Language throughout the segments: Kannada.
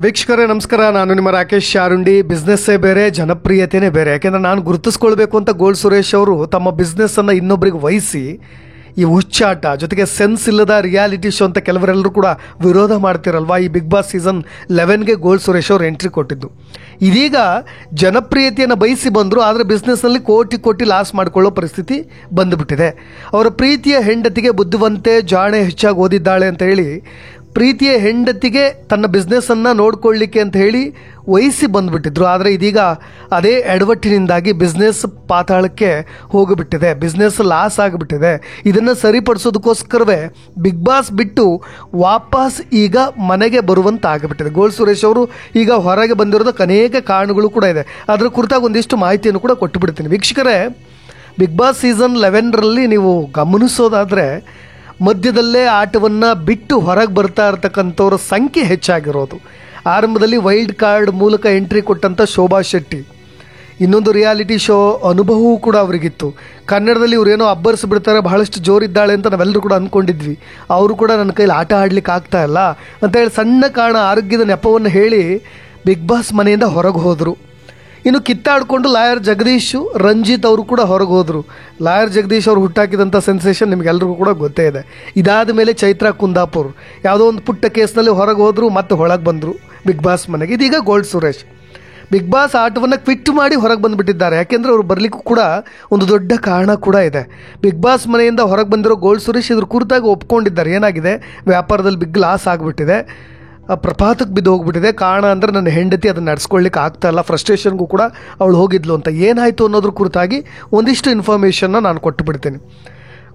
ವೀಕ್ಷಕರೇ ನಮಸ್ಕಾರ. ನಾನು ನಿಮ್ಮ ರಾಕೇಶ್ ಶಾರುಂಡಿ. ಬಿಸ್ನೆಸ್ಸೇ ಬೇರೆ, ಜನಪ್ರಿಯತೆಯೇ ಬೇರೆ. ಯಾಕೆಂದರೆ ನಾನು ಗುರುತಿಸ್ಕೊಳ್ಬೇಕು ಅಂತ ಗೋಲ್ಡ್ ಸುರೇಶ್ ಅವರು ತಮ್ಮ ಬಿಸ್ನೆಸ್ಸನ್ನು ಇನ್ನೊಬ್ಬರಿಗೆ ವಹಿಸಿ ಈ ಹುಚ್ಚಾಟ ಜೊತೆಗೆ ಸೆನ್ಸ್ ಇಲ್ಲದ ರಿಯಾಲಿಟಿ ಶೋ ಅಂತ ಕೆಲವರೆಲ್ಲರೂ ಕೂಡ ವಿರೋಧ ಮಾಡ್ತಿರಲ್ವಾ, ಈ ಬಿಗ್ ಬಾಸ್ ಸೀಸನ್ 11ಗೆ ಗೋಲ್ಡ್ ಸುರೇಶ್ ಅವರು ಎಂಟ್ರಿ ಕೊಟ್ಟಿದ್ದು. ಇದೀಗ ಜನಪ್ರಿಯತೆಯನ್ನು ಬಯಸಿ ಬಂದರು, ಆದರೆ ಬಿಸ್ನೆಸ್ನಲ್ಲಿ ಕೋಟಿ ಕೋಟಿ ಲಾಸ್ ಮಾಡಿಕೊಳ್ಳೋ ಪರಿಸ್ಥಿತಿ ಬಂದುಬಿಟ್ಟಿದೆ. ಅವರ ಪ್ರೀತಿಯ ಹೆಂಡತಿಗೆ ಬುದ್ಧಿವಂತೆ ಜಾಣೆ ಹೆಚ್ಚಾಗಿ ಓದಿದ್ದಾಳೆ ಅಂತ ಹೇಳಿ ಪ್ರೀತಿಯ ಹೆಂಡತಿಗೆ ತನ್ನ ಬಿಸ್ನೆಸ್ಸನ್ನು ನೋಡ್ಕೊಳ್ಳಿಕ್ಕೆ ಅಂತ ಹೇಳಿ ವಹಿಸಿ ಬಂದುಬಿಟ್ಟಿದ್ರು. ಆದರೆ ಇದೀಗ ಅದೇ ಎಡವಟ್ಟಿನಿಂದಾಗಿ ಬಿಸ್ನೆಸ್ ಪಾತಾಳಕ್ಕೆ ಹೋಗಿಬಿಟ್ಟಿದೆ, ಬಿಸ್ನೆಸ್ ಲಾಸ್ ಆಗಿಬಿಟ್ಟಿದೆ. ಇದನ್ನು ಸರಿಪಡಿಸೋದಕ್ಕೋಸ್ಕರವೇ ಬಿಗ್ ಬಾಸ್ ಬಿಟ್ಟು ವಾಪಸ್ ಈಗ ಮನೆಗೆ ಬರುವಂತಾಗಿಬಿಟ್ಟಿದೆ. ಗೋಲ್ಡ್ ಸುರೇಶ್ ಅವರು ಈಗ ಹೊರಗೆ ಬಂದಿರೋದಕ್ಕೆ ಅನೇಕ ಕಾರಣಗಳು ಕೂಡ ಇದೆ. ಅದರ ಕುರಿತಾಗಿ ಒಂದಿಷ್ಟು ಮಾಹಿತಿಯನ್ನು ಕೂಡ ಕೊಟ್ಟು ಬಿಡ್ತೀನಿ. ವೀಕ್ಷಕರೇ, ಬಿಗ್ ಬಾಸ್ ಸೀಸನ್ 11ರಲ್ಲಿ ನೀವು ಗಮನಿಸೋದಾದರೆ ಮಧ್ಯದಲ್ಲೇ ಆಟವನ್ನು ಬಿಟ್ಟು ಹೊರಗೆ ಬರ್ತಾ ಇರತಕ್ಕಂಥವ್ರ ಸಂಖ್ಯೆ ಹೆಚ್ಚಾಗಿರೋದು. ಆರಂಭದಲ್ಲಿ ವೈಲ್ಡ್ ಕಾರ್ಡ್ ಮೂಲಕ ಎಂಟ್ರಿ ಕೊಟ್ಟಂಥ ಶೋಭಾ ಶೆಟ್ಟಿ, ಇನ್ನೊಂದು ರಿಯಾಲಿಟಿ ಶೋ ಅನುಭವವೂ ಕೂಡ ಅವರಿಗಿತ್ತು. ಕನ್ನಡದಲ್ಲಿ ಇವರೇನೋ ಅಬ್ಬರಿಸಿಬಿಡ್ತಾರೆ, ಬಹಳಷ್ಟು ಜೋರಿದ್ದಾಳೆ ಅಂತ ನಾವೆಲ್ಲರೂ ಕೂಡ ಅಂದ್ಕೊಂಡಿದ್ವಿ. ಅವರು ಕೂಡ ನನ್ನ ಕೈಲಿ ಆಟ ಆಡಲಿಕ್ಕೆ ಆಗ್ತಾ ಇಲ್ಲ ಅಂತ ಹೇಳಿ ಸಣ್ಣ ಕಾರಣ ಆರೋಗ್ಯದ ನೆಪವನ್ನು ಹೇಳಿ ಬಿಗ್ ಬಾಸ್ ಮನೆಯಿಂದ ಹೊರಗೆ ಹೋದರು. ಇನ್ನು ಕಿತ್ತಾಡಿಕೊಂಡು ಲಾಯರ್ ಜಗದೀಶು, ರಂಜಿತ್ ಅವರು ಕೂಡ ಹೊರಗೆ ಹೋದರು. ಲಾಯರ್ ಜಗದೀಶ್ ಅವರು ಹುಟ್ಟಾಕಿದಂಥ ಸೆನ್ಸೇಷನ್ ನಿಮಗೆಲ್ಲರಿಗೂ ಕೂಡ ಗೊತ್ತೇ ಇದೆ. ಇದಾದ ಮೇಲೆ ಚೈತ್ರಾ ಕುಂದಾಪುರ್ ಯಾವುದೋ ಒಂದು ಪುಟ್ಟ ಕೇಸ್ನಲ್ಲಿ ಹೊರಗೆ ಹೋದರು, ಮತ್ತೆ ಒಳಗೆ ಬಂದರು ಬಿಗ್ ಬಾಸ್ ಮನೆಗೆ. ಇದೀಗ ಗೋಲ್ಡ್ ಸುರೇಶ್ ಬಿಗ್ ಬಾಸ್ ಆಟವನ್ನು ಕ್ವಿಟ್ ಮಾಡಿ ಹೊರಗೆ ಬಂದುಬಿಟ್ಟಿದ್ದಾರೆ. ಯಾಕೆಂದರೆ ಅವರು ಬರಲಿಕ್ಕೂ ಕೂಡ ಒಂದು ದೊಡ್ಡ ಕಾರಣ ಕೂಡ ಇದೆ. ಬಿಗ್ ಬಾಸ್ ಮನೆಯಿಂದ ಹೊರಗೆ ಬಂದಿರೋ ಗೋಲ್ಡ್ ಸುರೇಶ್ ಇದ್ರ ಕುರಿತಾಗಿ ಒಪ್ಕೊಂಡಿದ್ದಾರೆ. ಏನಾಗಿದೆ, ವ್ಯಾಪಾರದಲ್ಲಿ ಬಿಗ್ ಲಾಸ್ ಆಗಿಬಿಟ್ಟಿದೆ, ಪ್ರಪಾತಕ್ಕೆ ಬಿದ್ದು ಹೋಗ್ಬಿಟ್ಟಿದೆ. ಕಾರಣ ಅಂದರೆ ನನ್ನ ಹೆಂಡತಿ ಅದನ್ನು ನಡೆಸ್ಕೊಳ್ಳಿಕ್ಕೆ ಆಗ್ತಾ ಇಲ್ಲ, ಫ್ರಸ್ಟ್ರೇಷನ್ಗೂ ಕೂಡ ಅವಳು ಹೋಗಿದ್ಲು ಅಂತ. ಏನಾಯಿತು ಅನ್ನೋದ್ರ ಕುರಿತಾಗಿ ಒಂದಿಷ್ಟು ಇನ್ಫಾರ್ಮೇಷನ್ನ ನಾನು ಕೊಟ್ಟು ಬಿಡ್ತೀನಿ.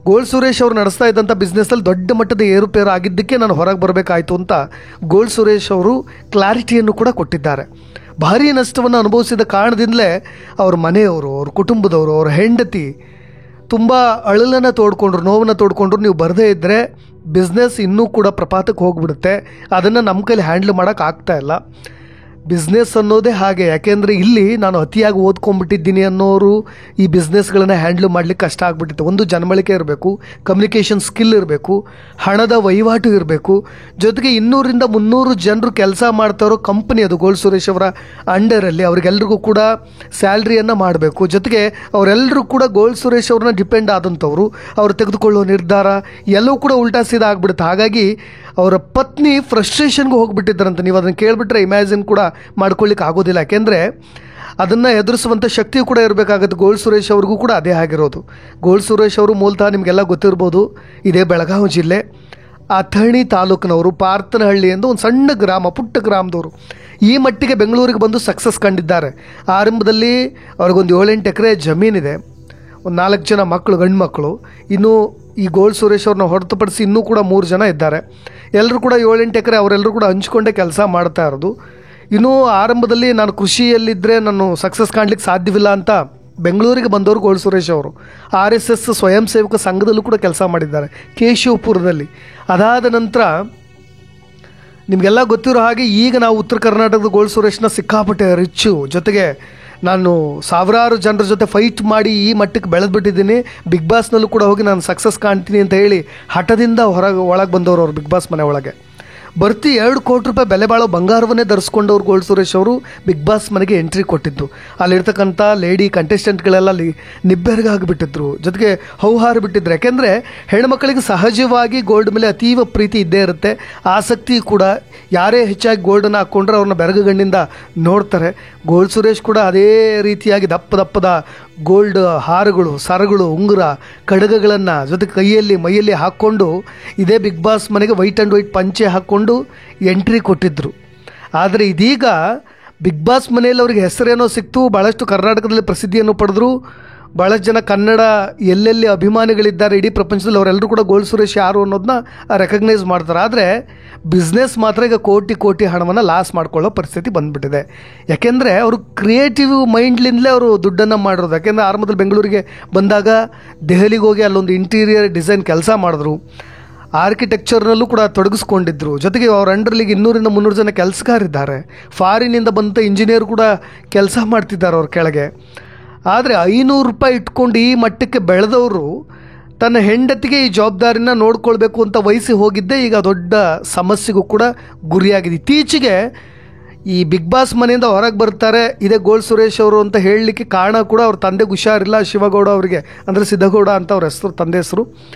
ಗೋಲ್ಡ್ ಸುರೇಶ್ ಅವರು ನಡೆಸ್ತಾ ಇದ್ದಂಥ ಬಿಸ್ನೆಸ್ಸಲ್ಲಿ ದೊಡ್ಡ ಮಟ್ಟದ ಏರುಪೇರು ಆಗಿದ್ದಕ್ಕೆ ನಾನು ಹೊರಗೆ ಬರಬೇಕಾಯಿತು ಅಂತ ಗೋಲ್ಡ್ ಸುರೇಶ್ ಅವರು ಕ್ಲಾರಿಟಿಯನ್ನು ಕೂಡ ಕೊಟ್ಟಿದ್ದಾರೆ. ಭಾರೀ ನಷ್ಟವನ್ನು ಅನುಭವಿಸಿದ ಕಾರಣದಿಂದಲೇ ಅವ್ರ ಮನೆಯವರು, ಅವ್ರ ಕುಟುಂಬದವರು, ಅವ್ರ ಹೆಂಡತಿ ತುಂಬ ಅಳಲನ್ನು ತೋಡ್ಕೊಂಡ್ರು, ನೋವನ್ನು ತೋಡ್ಕೊಂಡ್ರು. ನೀವು ಬರದೇ ಇದ್ದರೆ ಬಿಸ್ನೆಸ್ ಇನ್ನೂ ಕೂಡ ಪ್ರಪಾತಕ್ಕೆ ಹೋಗಿಬಿಡುತ್ತೆ, ಅದನ್ನು ನಮ್ಮ ಕೈಲಿ ಹ್ಯಾಂಡ್ಲ್ ಮಾಡೋಕ್ಕೆ ಆಗ್ತಾ ಇಲ್ಲ. ಬಿಸ್ನೆಸ್ ಅನ್ನೋದೇ ಹಾಗೆ. ಯಾಕೆಂದರೆ ಇಲ್ಲಿ ನಾನು ಅತಿಯಾಗಿ ಓದ್ಕೊಂಡ್ಬಿಟ್ಟಿದ್ದೀನಿ ಅನ್ನೋರು ಈ ಬಿಸ್ನೆಸ್ಗಳನ್ನು ಹ್ಯಾಂಡ್ಲ್ ಮಾಡಲಿಕ್ಕೆ ಕಷ್ಟ ಆಗಿಬಿಟ್ಟಿತ್ತು. ಒಂದು ಜನಮಳಿಕೆ ಇರಬೇಕು, ಕಮ್ಯುನಿಕೇಷನ್ ಸ್ಕಿಲ್ ಇರಬೇಕು, ಹಣದ ವಹಿವಾಟು ಇರಬೇಕು, ಜೊತೆಗೆ 200ರಿಂದ 300 ಜನರು ಕೆಲಸ ಮಾಡ್ತಾ ಇರೋ ಕಂಪನಿ ಅದು ಗೋಲ್ಡ್ ಸುರೇಶ್ ಅವರ ಅಂಡರಲ್ಲಿ. ಅವರಿಗೆಲ್ರಿಗೂ ಕೂಡ ಸ್ಯಾಲ್ರಿಯನ್ನು ಮಾಡಬೇಕು. ಜೊತೆಗೆ ಅವರೆಲ್ಲರೂ ಕೂಡ ಗೋಲ್ಡ್ ಸುರೇಶ್ ಅವ್ರನ್ನ ಡಿಪೆಂಡ್ ಆದಂಥವ್ರು. ಅವರು ತೆಗೆದುಕೊಳ್ಳೋ ನಿರ್ಧಾರ ಎಲ್ಲವೂ ಕೂಡ ಉಲ್ಟಾ ಸೀದಾ ಆಗಿಬಿಡುತ್ತೆ. ಹಾಗಾಗಿ ಅವರ ಪತ್ನಿ ಫ್ರಸ್ಟ್ರೇಷನ್ಗೆ ಹೋಗಿಬಿಟ್ಟಿದ್ದಾರಂತ. ನೀವು ಅದನ್ನು ಕೇಳಿಬಿಟ್ರೆ ಇಮ್ಯಾಜಿನ್ ಕೂಡ ಮಾಡ್ಕೊಳ್ಳಿಕ್ಕೆ ಆಗೋದಿಲ್ಲ. ಯಾಕೆಂದರೆ ಅದನ್ನು ಎದುರಿಸುವಂಥ ಶಕ್ತಿಯೂ ಕೂಡ ಇರಬೇಕಾಗುತ್ತೆ. ಗೋಲ್ಡ್ ಸುರೇಶ್ ಅವ್ರಿಗೂ ಕೂಡ ಅದೇ ಆಗಿರೋದು. ಗೋಲ್ಡ್ ಸುರೇಶ್ ಅವರು ಮೂಲತಃ ನಿಮಗೆಲ್ಲ ಗೊತ್ತಿರ್ಬೋದು, ಇದೇ ಬೆಳಗಾವಿ ಜಿಲ್ಲೆ ಅಥಣಿ ತಾಲೂಕಿನವರು, ಪಾರ್ತನಹಳ್ಳಿ ಎಂದು ಒಂದು ಸಣ್ಣ ಗ್ರಾಮ, ಪುಟ್ಟ ಗ್ರಾಮದವರು. ಈ ಮಟ್ಟಿಗೆ ಬೆಂಗಳೂರಿಗೆ ಬಂದು ಸಕ್ಸಸ್ ಕಂಡಿದ್ದಾರೆ. ಆರಂಭದಲ್ಲಿ ಅವ್ರಿಗೊಂದು 7-8 ಎಕರೆ ಜಮೀನಿದೆ, ಒಂದು 4 ಜನ ಮಕ್ಕಳು, ಗಂಡು ಮಕ್ಕಳು. ಇನ್ನು ಈ ಗೋಲ್ಡ್ ಸುರೇಶ್ ಅವ್ರನ್ನ ಹೊರತುಪಡಿಸಿ ಇನ್ನೂ ಕೂಡ 3 ಜನ ಇದ್ದಾರೆ. ಎಲ್ಲರೂ ಕೂಡ 7-8 ಎಕರೆ ಅವರೆಲ್ಲರೂ ಕೂಡ ಹಂಚ್ಕೊಂಡೇ ಕೆಲಸ ಮಾಡ್ತಾ ಇರೋದು. ಇನ್ನೂ ಆರಂಭದಲ್ಲಿ ನಾನು ಕೃಷಿಯಲ್ಲಿದ್ದರೆ ನಾನು ಸಕ್ಸಸ್ ಕಾಣಲಿಕ್ಕೆ ಸಾಧ್ಯವಿಲ್ಲ ಅಂತ ಬೆಂಗಳೂರಿಗೆ ಬಂದವರು ಗೋಲ್ಡ್ ಸುರೇಶ್ ಅವರು. RSS ಸ್ವಯಂ ಸೇವಕ ಸಂಘದಲ್ಲೂ ಕೂಡ ಕೆಲಸ ಮಾಡಿದ್ದಾರೆ, ಕೇಶವಪುರದಲ್ಲಿ. ಅದಾದ ನಂತರ ನಿಮಗೆಲ್ಲ ಗೊತ್ತಿರೋ ಹಾಗೆ ಈಗ ನಾವು ಉತ್ತರ ಕರ್ನಾಟಕದ ಗೋಲ್ಡ್ ಸುರೇಶ್ನ ಸಿಕ್ಕಾಪಟ್ಟೆ ರಿಚ್ಚು. ಜೊತೆಗೆ ನಾನು ಸಾವಿರಾರು ಜನರ ಜೊತೆ ಫೈಟ್ ಮಾಡಿ ಈ ಮಟ್ಟಕ್ಕೆ ಬೆಳೆದ್ಬಿಟ್ಟಿದ್ದೀನಿ. ಬಿಗ್ ಬಾಸ್ನಲ್ಲೂ ಕೂಡ ಹೋಗಿ ನಾನು ಸಕ್ಸಸ್ ಕಾಣ್ತೀನಿ ಅಂತ ಹೇಳಿ ಹಠದಿಂದ ಒಳಗೆ ಬಂದವರು ಅವರು ಬಿಗ್ ಬಾಸ್ ಮನೆ ಒಳಗೆ. ಬರ್ತಿ 2 ಕೋಟಿ ರೂಪಾಯಿ ಬೆಲೆ ಬಾಳೋ ಬಂಗಾರವನ್ನೇ ಧರಿಸ್ಕೊಂಡವ್ರು ಗೋಲ್ಡ್ ಸುರೇಶ್ ಅವರು ಬಿಗ್ ಬಾಸ್ ಮನೆಗೆ ಎಂಟ್ರಿ ಕೊಟ್ಟಿದ್ದು. ಅಲ್ಲಿರ್ತಕ್ಕಂಥ ಲೇಡಿ ಕಂಟೆಸ್ಟೆಂಟ್ಗಳೆಲ್ಲ ನಿಬ್ಬೆರಗಾಗಿಬಿಟ್ಟಿದ್ರು, ಜೊತೆಗೆ ಹೌಹಾರು ಬಿಟ್ಟಿದ್ರು. ಯಾಕೆಂದರೆ ಹೆಣ್ಮಕ್ಳಿಗೆ ಸಹಜವಾಗಿ ಗೋಲ್ಡ್ ಮೇಲೆ ಅತೀವ ಪ್ರೀತಿ ಇದ್ದೇ ಇರುತ್ತೆ, ಆಸಕ್ತಿ ಕೂಡ. ಯಾರೇ ಹೆಚ್ಚಾಗಿ ಗೋಲ್ಡನ್ನು ಹಾಕ್ಕೊಂಡ್ರೆ ಅವ್ರನ್ನ ಬೆರಗುಗಣ್ಣಿಂದ ನೋಡ್ತಾರೆ. ಗೋಲ್ಡ್ ಸುರೇಶ್ ಕೂಡ ಅದೇ ರೀತಿಯಾಗಿ ದಪ್ಪದ ಗೋಲ್ಡ್ ಹಾರಗಳು, ಸರಗಳು, ಉಂಗುರ, ಕಡಗಗಳನ್ನು ಜೊತೆಗೆ ಕೈಯಲ್ಲಿ ಮೈಯಲ್ಲಿ ಹಾಕ್ಕೊಂಡು ಇದೇ ಬಿಗ್ ಬಾಸ್ ಮನೆಗೆ ವೈಟ್ ಆ್ಯಂಡ್ ವೈಟ್ ಪಂಚೆ ಹಾಕ್ಕೊಂಡು ಎಂಟ್ರಿ ಕೊಟ್ಟಿದ್ದರು. ಆದರೆ ಇದೀಗ ಬಿಗ್ ಬಾಸ್ ಮನೆಯಲ್ಲಿ ಅವ್ರಿಗೆ ಹೆಸರೇನೋ ಸಿಕ್ತು, ಭಾಳಷ್ಟು ಕರ್ನಾಟಕದಲ್ಲಿ ಪ್ರಸಿದ್ಧಿಯನ್ನು ಪಡೆದ್ರು. ಭಾಳಷ್ಟು ಜನ ಕನ್ನಡ ಎಲ್ಲೆಲ್ಲಿ ಅಭಿಮಾನಿಗಳಿದ್ದಾರೆ ಇಡೀ ಪ್ರಪಂಚದಲ್ಲಿ ಅವರೆಲ್ಲರೂ ಕೂಡ ಗೋಲ್ಡ್ ಸುರೇಶ್ ಯಾರು ಅನ್ನೋದನ್ನ ರೆಕಗ್ನೈಸ್ ಮಾಡ್ತಾರೆ. ಆದರೆ ಬಿಸ್ನೆಸ್ ಮಾತ್ರ ಈಗ ಕೋಟಿ ಕೋಟಿ ಹಣವನ್ನು ಲಾಸ್ ಮಾಡ್ಕೊಳ್ಳೋ ಪರಿಸ್ಥಿತಿ ಬಂದುಬಿಟ್ಟಿದೆ. ಯಾಕೆಂದರೆ ಅವರು ಕ್ರಿಯೇಟಿವ್ ಮೈಂಡ್ಲಿಂದಲೇ ಅವರು ದುಡ್ಡನ್ನು ಮಾಡಿರೋದು. ಯಾಕೆಂದರೆ ಆರಂಭದಲ್ಲಿ ಬೆಂಗಳೂರಿಗೆ ಬಂದಾಗ ದೆಹಲಿಗೆ ಹೋಗಿ ಅಲ್ಲೊಂದು ಇಂಟೀರಿಯರ್ ಡಿಸೈನ್ ಕೆಲಸ ಮಾಡಿದ್ರು, ಆರ್ಕಿಟೆಕ್ಚರ್ನಲ್ಲೂ ಕೂಡ ತೊಡಗಿಸ್ಕೊಂಡಿದ್ರು. ಜೊತೆಗೆ ಅವ್ರ ಅಂಡರ್ಲಿಗೆ 200ರಿಂದ 300 ಜನ ಕೆಲಸಗಾರಿದ್ದಾರೆ. ಫಾರಿನಿಂದ ಬಂದ ಇಂಜಿನಿಯರ್ ಕೂಡ ಕೆಲಸ ಮಾಡ್ತಿದ್ದಾರೆ ಅವ್ರ ಕೆಳಗೆ. ಆದರೆ 500 ರೂಪಾಯಿ ಇಟ್ಕೊಂಡು ಈ ಮಟ್ಟಕ್ಕೆ ಬೆಳೆದವರು ತನ್ನ ಹೆಂಡತಿಗೆ ಈ ಜವಾಬ್ದಾರಿನ ನೋಡ್ಕೊಳ್ಬೇಕು ಅಂತ ವಹಿಸಿ ಹೋಗಿದ್ದೆ ಈಗ ದೊಡ್ಡ ಸಮಸ್ಯೆಗೂ ಕೂಡ ಗುರಿಯಾಗಿದೆ. ಇತ್ತೀಚೆಗೆ ಈ ಬಿಗ್ ಬಾಸ್ ಮನೆಯಿಂದ ಹೊರಗೆ ಬರ್ತಾರೆ ಇದೇ ಗೋಲ್ಡ್ ಸುರೇಶ್ ಅವರು ಅಂತ ಹೇಳಲಿಕ್ಕೆ ಕಾರಣ ಕೂಡ ಅವ್ರ ತಂದೆಗೆ ಹುಷಾರಿಲ್ಲ. ಶಿವಗೌಡ ಅವರಿಗೆ, ಅಂದರೆ ಸಿದ್ದಗೌಡ ಅಂತ ಅವ್ರ ಹೆಸರು, ತಂದೆ ಹೆಸರು.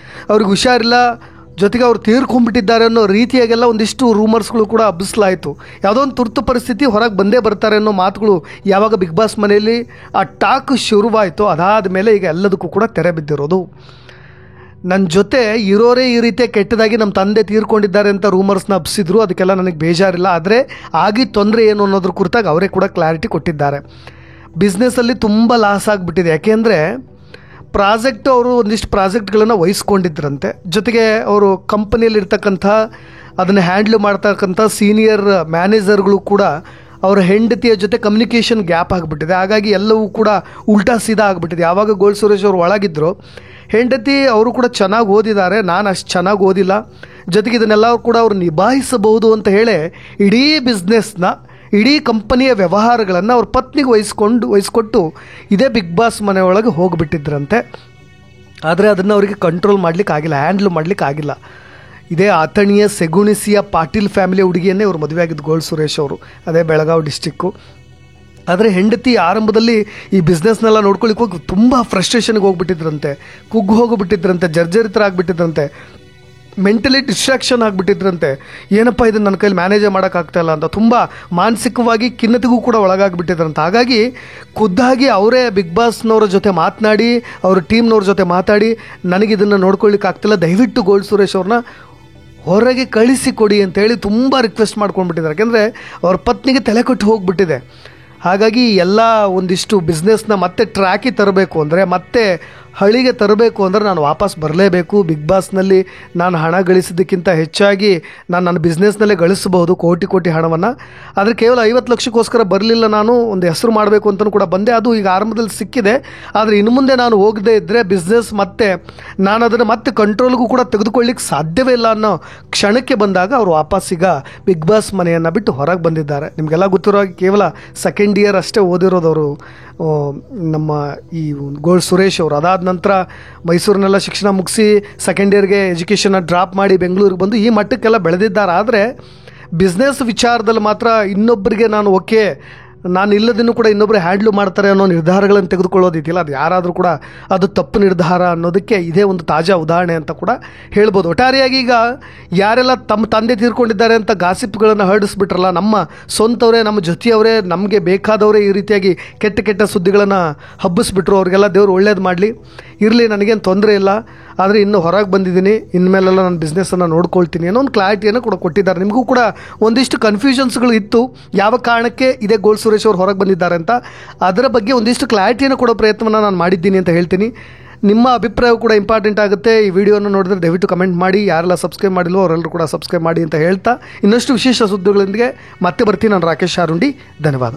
ಅವ್ರಿಗೆ ಹುಷಾರಿಲ್ಲ, ಜೊತೆಗೆ ಅವ್ರು ತೀರ್ಕೊಂಡ್ಬಿಟ್ಟಿದ್ದಾರೆ ಅನ್ನೋ ರೀತಿಯಾಗೆಲ್ಲ ಒಂದಿಷ್ಟು ರೂಮರ್ಸ್ಗಳು ಕೂಡ ಹಬ್ಬಿಸಲಾಯಿತು. ಯಾವುದೋ ಒಂದು ತುರ್ತು ಪರಿಸ್ಥಿತಿ ಹೊರಗೆ ಬಂದೇ ಬರ್ತಾರೆ ಅನ್ನೋ ಮಾತುಗಳು ಯಾವಾಗ ಬಿಗ್ ಬಾಸ್ ಮನೆಯಲ್ಲಿ ಆ ಟಾಕ್ ಶುರುವಾಯಿತು, ಅದಾದ ಮೇಲೆ ಈಗ ಎಲ್ಲದಕ್ಕೂ ಕೂಡ ತೆರೆ ಬಿದ್ದಿರೋದು. ನನ್ನ ಜೊತೆ ಇರೋರೇ ಈ ರೀತಿಯ ಕೆಟ್ಟದಾಗಿ ನಮ್ಮ ತಂದೆ ತೀರ್ಕೊಂಡಿದ್ದಾರೆ ಅಂತ ರೂಮರ್ಸ್ನ ಹಬ್ಸಿದ್ರು, ಅದಕ್ಕೆಲ್ಲ ನನಗೆ ಬೇಜಾರಿಲ್ಲ. ಆದರೆ ಆಗಿದ್ದ ತೊಂದರೆ ಏನು ಅನ್ನೋದ್ರ ಕುರಿತಾಗಿ ಅವರೇ ಕೂಡ ಕ್ಲಾರಿಟಿ ಕೊಟ್ಟಿದ್ದಾರೆ. ಬಿಸ್ನೆಸ್ಸಲ್ಲಿ ತುಂಬ ಲಾಸ್ ಆಗಿಬಿಟ್ಟಿದೆ. ಯಾಕೆಂದರೆ ಪ್ರಾಜೆಕ್ಟು ಅವರು ಒಂದಿಷ್ಟು ಪ್ರಾಜೆಕ್ಟ್ಗಳನ್ನು ವಹಿಸ್ಕೊಂಡಿದ್ರಂತೆ. ಜೊತೆಗೆ ಅವರು ಕಂಪನಿಯಲ್ಲಿರ್ತಕ್ಕಂಥ ಅದನ್ನು ಹ್ಯಾಂಡ್ಲ್ ಮಾಡ್ತಕ್ಕಂಥ ಸೀನಿಯರ್ ಮ್ಯಾನೇಜರ್ಗಳು ಕೂಡ ಅವರ ಹೆಂಡತಿಯ ಜೊತೆ ಕಮ್ಯುನಿಕೇಷನ್ ಗ್ಯಾಪ್ ಆಗಿಬಿಟ್ಟಿದೆ. ಹಾಗಾಗಿ ಎಲ್ಲವೂ ಕೂಡ ಉಲ್ಟಾ ಸೀದಾ ಆಗಿಬಿಟ್ಟಿದೆ. ಯಾವಾಗ ಗೋಲ್ಡ್ ಸುರೇಶ್ ಅವರು ಒಳಗಿದ್ರು, ಹೆಂಡತಿ ಅವರು ಕೂಡ ಚೆನ್ನಾಗಿ ಓದಿದ್ದಾರೆ, ನಾನು ಅಷ್ಟು ಚೆನ್ನಾಗಿ ಓದಿಲ್ಲ, ಜೊತೆಗೆ ಇದನ್ನೆಲ್ಲ ಕೂಡ ಅವರು ನಿಭಾಯಿಸಬಹುದು ಅಂತ ಹೇಳಿ ಇಡೀ ಬಿಸ್ನೆಸ್ನ, ಇಡೀ ಕಂಪನಿಯ ವ್ಯವಹಾರಗಳನ್ನು ಅವ್ರ ಪತ್ನಿಗೆ ವಹಿಸ್ಕೊಟ್ಟು ಇದೇ ಬಿಗ್ ಬಾಸ್ ಮನೆಯೊಳಗೆ ಹೋಗಿಬಿಟ್ಟಿದ್ರಂತೆ. ಆದರೆ ಅದನ್ನು ಅವರಿಗೆ ಕಂಟ್ರೋಲ್ ಮಾಡಲಿಕ್ಕಾಗಿಲ್ಲ, ಹ್ಯಾಂಡ್ಲ್ ಮಾಡಲಿಕ್ಕಾಗಿಲ್ಲ. ಇದೇ ಅಥಣಿಯ ಸೆಗುಣಿಸಿಯ ಪಾಟೀಲ್ ಫ್ಯಾಮಿಲಿ ಹುಡುಗಿಯನ್ನೇ ಅವರು ಮದುವೆ ಆಗಿದ್ದು ಗೋಲ್ಡ್ ಸುರೇಶ್ ಅವರು, ಅದೇ ಬೆಳಗಾವಿ ಡಿಸ್ಟಿಕ್ಕು. ಆದರೆ ಹೆಂಡತಿ ಆರಂಭದಲ್ಲಿ ಈ ಬಿಸ್ನೆಸ್ನೆಲ್ಲ ನೋಡ್ಕೊಳ್ಳಿಕ್ಕೆ ಹೋಗಿ ತುಂಬ ಫ್ರಸ್ಟ್ರೇಷನ್ಗೆ ಹೋಗ್ಬಿಟ್ಟಿದ್ರಂತೆ, ಕುಗ್ಗು ಹೋಗಿಬಿಟ್ಟಿದ್ರಂತೆ, ಜರ್ಜರಿತರಾಗ್ಬಿಟ್ಟಿದ್ರಂತೆ, ಮೆಂಟಲಿ ಡಿಸ್ಟ್ರಾಕ್ಷನ್ ಆಗಿಬಿಟ್ಟಿದ್ರಂತೆ. ಏನಪ್ಪ ಇದನ್ನು ನನ್ನ ಕೈಲಿ ಮ್ಯಾನೇಜೇ ಮಾಡೋಕ್ಕಾಗ್ತಾಯಿಲ್ಲ ಅಂತ ತುಂಬ ಮಾನಸಿಕವಾಗಿ ಖಿನ್ನತೆಗೂ ಕೂಡ ಒಳಗಾಗಿಬಿಟ್ಟಿದ್ರಂತೆ. ಹಾಗಾಗಿ ಖುದ್ದಾಗಿ ಅವರೇ ಬಿಗ್ ಬಾಸ್ನವ್ರ ಜೊತೆ ಮಾತನಾಡಿ, ಅವ್ರ ಟೀಮ್ನವ್ರ ಜೊತೆ ಮಾತಾಡಿ, ನನಗಿದನ್ನು ನೋಡ್ಕೊಳ್ಳಿಕ್ಕಾಗ್ತಿಲ್ಲ, ದಯವಿಟ್ಟು ಗೋಲ್ಡ್ ಸುರೇಶ್ ಅವ್ರನ್ನ ಹೊರಗೆ ಕಳಿಸಿಕೊಡಿ ಅಂತೇಳಿ ತುಂಬ ರಿಕ್ವೆಸ್ಟ್ ಮಾಡ್ಕೊಂಡ್ಬಿಟ್ಟಿದ್ದಾರೆ. ಯಾಕೆಂದರೆ ಅವ್ರ ಪತ್ನಿಗೆ ತಲೆ ಕೊಟ್ಟು ಹೋಗಿಬಿಟ್ಟಿದೆ. ಹಾಗಾಗಿ ಎಲ್ಲ ಒಂದಿಷ್ಟು ಬಿಸ್ನೆಸ್ನ ಮತ್ತೆ ಟ್ರ್ಯಾಕಿಗೆ ತರಬೇಕು ಅಂದರೆ, ಮತ್ತೆ ಹಳಿಗೆ ತರಬೇಕು ಅಂದರೆ ನಾನು ವಾಪಸ್ ಬರಲೇಬೇಕು. ಬಿಗ್ ಬಾಸ್ನಲ್ಲಿ ನಾನು ಹಣ ಗಳಿಸಿದ್ದಕ್ಕಿಂತ ಹೆಚ್ಚಾಗಿ ನಾನು ನನ್ನ ಬಿಸ್ನೆಸ್ನಲ್ಲೇ ಗಳಿಸಬಹುದು ಕೋಟಿ ಹಣವನ್ನು. ಆದರೆ ಕೇವಲ 50 ಲಕ್ಷಕ್ಕೋಸ್ಕರ ಬರಲಿಲ್ಲ, ನಾನು ಒಂದು ಹೆಸರು ಮಾಡಬೇಕು ಅಂತಲೂ ಕೂಡ ಬಂದೆ. ಅದು ಈಗ ಆರಂಭದಲ್ಲಿ ಸಿಕ್ಕಿದೆ. ಆದರೆ ಇನ್ನು ಮುಂದೆ ನಾನು ಹೋಗದೇ ಇದ್ದರೆ ಬಿಸ್ನೆಸ್ ಮತ್ತೆ ನಾನು ಅದನ್ನು ಮತ್ತೆ ಕಂಟ್ರೋಲ್ಗೂ ಕೂಡ ತೆಗೆದುಕೊಳ್ಳಿಕ್ಕೆ ಸಾಧ್ಯವೇ ಇಲ್ಲ ಅನ್ನೋ ಕ್ಷಣಕ್ಕೆ ಬಂದಾಗ ಅವರು ವಾಪಸ್ ಈಗ ಬಿಗ್ ಬಾಸ್ ಮನೆಯನ್ನು ಬಿಟ್ಟು ಹೊರಗೆ ಬಂದಿದ್ದಾರೆ. ನಿಮಗೆಲ್ಲ ಗೊತ್ತಿರೋ ಹಾಗೆ ಕೇವಲ ಸೆಕೆಂಡ್ ಇಯರ್ ಅಷ್ಟೇ ಓದಿರೋದವರು ನಮ್ಮ ಈ ಗೋಲ್ಡ್ ಸುರೇಶ್ ಅವರು. ಅದಾದ ನಂತರ ಮೈಸೂರಿನೆಲ್ಲ ಶಿಕ್ಷಣ ಮುಗಿಸಿ ಸೆಕೆಂಡ್ ಇಯರ್ಗೆ ಎಜುಕೇಷನ್ನ ಡ್ರಾಪ್ ಮಾಡಿ ಬೆಂಗಳೂರಿಗೆ ಬಂದು ಈ ಮಟ್ಟಕ್ಕೆಲ್ಲ ಬೆಳೆದಿದ್ದಾರೆ. ಆದರೆ ಬಿಸ್ನೆಸ್ ವಿಚಾರದಲ್ಲಿ ಮಾತ್ರ ಇನ್ನೊಬ್ಬರಿಗೆ ನಾನು ಇಲ್ಲದನ್ನು ಕೂಡ ಇನ್ನೊಬ್ಬರು ಹ್ಯಾಂಡ್ಲ್ ಮಾಡ್ತಾರೆ ಅನ್ನೋ ನಿರ್ಧಾರಗಳನ್ನು ತೆಗೆದುಕೊಳ್ಳೋದಿದೆಯಲ್ಲ, ಅದು ಯಾರಾದರೂ ಕೂಡ ಅದು ತಪ್ಪು ನಿರ್ಧಾರ ಅನ್ನೋದಕ್ಕೆ ಇದೇ ಒಂದು ತಾಜಾ ಉದಾಹರಣೆ ಅಂತ ಕೂಡ ಹೇಳ್ಬೋದು. ಒಟ್ಟಾರೆಯಾಗಿ ಈಗ ಯಾರೆಲ್ಲ ತಮ್ಮ ತಂದೆ ತೀರ್ಕೊಂಡಿದ್ದಾರೆ ಅಂತ ಗಾಸಿಪ್ಗಳನ್ನು ಹರಡಿಸ್ಬಿಟ್ರಲ್ಲ, ನಮ್ಮ ಸ್ವಂತವರೇ, ನಮ್ಮ ಜೊತೆಯವರೇ, ನಮಗೆ ಬೇಕಾದವರೇ ಈ ರೀತಿಯಾಗಿ ಕೆಟ್ಟ ಸುದ್ದಿಗಳನ್ನು ಹಬ್ಬಿಸ್ಬಿಟ್ರು. ಅವ್ರಿಗೆಲ್ಲ ದೇವರು ಒಳ್ಳೇದು ಮಾಡಲಿ. ಇರಲಿ, ನನಗೇನು ತೊಂದರೆ ಇಲ್ಲ. ಆದರೆ ಇನ್ನೂ ಹೊರಗೆ ಬಂದಿದ್ದೀನಿ, ಇನ್ಮೇಲೆಲ್ಲ ನನ್ನ ಬಿಸ್ನೆಸ್ಸನ್ನು ನೋಡ್ಕೊಳ್ತೀನಿ ಅನ್ನೋ ಒಂದು ಕ್ಲಾರಿಟಿಯನ್ನು ಕೂಡ ಕೊಟ್ಟಿದ್ದಾರೆ. ನಿಮಗೂ ಕೂಡ ಒಂದಿಷ್ಟು ಕನ್ಫ್ಯೂಷನ್ಸ್ಗಳು ಇತ್ತು, ಯಾವ ಕಾರಣಕ್ಕೆ ಇದೇ ಗೋಲ್ಡ್ ಸುರೇಶ್ ಅವರು ಹೊರಗೆ ಬಂದಿದ್ದಾರೆ ಅಂತ. ಅದರ ಬಗ್ಗೆ ಒಂದಿಷ್ಟು ಕ್ಲಾರಿಟಿಯನ್ನು ಕೊಡೋ ಪ್ರಯತ್ನವನ್ನು ನಾನು ಮಾಡಿದ್ದೀನಿ ಅಂತ ಹೇಳ್ತೀನಿ. ನಿಮ್ಮ ಅಭಿಪ್ರಾಯ ಕೂಡ ಇಂಪಾರ್ಟೆಂಟ್ ಆಗುತ್ತೆ. ಈ ವಿಡಿಯೋನ ನೋಡಿದ್ರೆ ದಯವಿಟ್ಟು ಕಮೆಂಟ್ ಮಾಡಿ. ಯಾರೆಲ್ಲ ಸಬ್ಸ್ಕ್ರೈಬ್ ಮಾಡಿಲ್ವೋ ಅವರೆಲ್ಲರೂ ಕೂಡ ಸಬ್ಸ್ಕ್ರೈಬ್ ಮಾಡಿ ಅಂತ ಹೇಳ್ತಾ ಇನ್ನಷ್ಟು ವಿಶೇಷ ಸುದ್ದಿಗಳೊಂದಿಗೆ ಮತ್ತೆ ಬರ್ತೀನಿ. ನಾನು ರಾಕೇಶ್ ಶಾರುಂಡಿ. ಧನ್ಯವಾದ.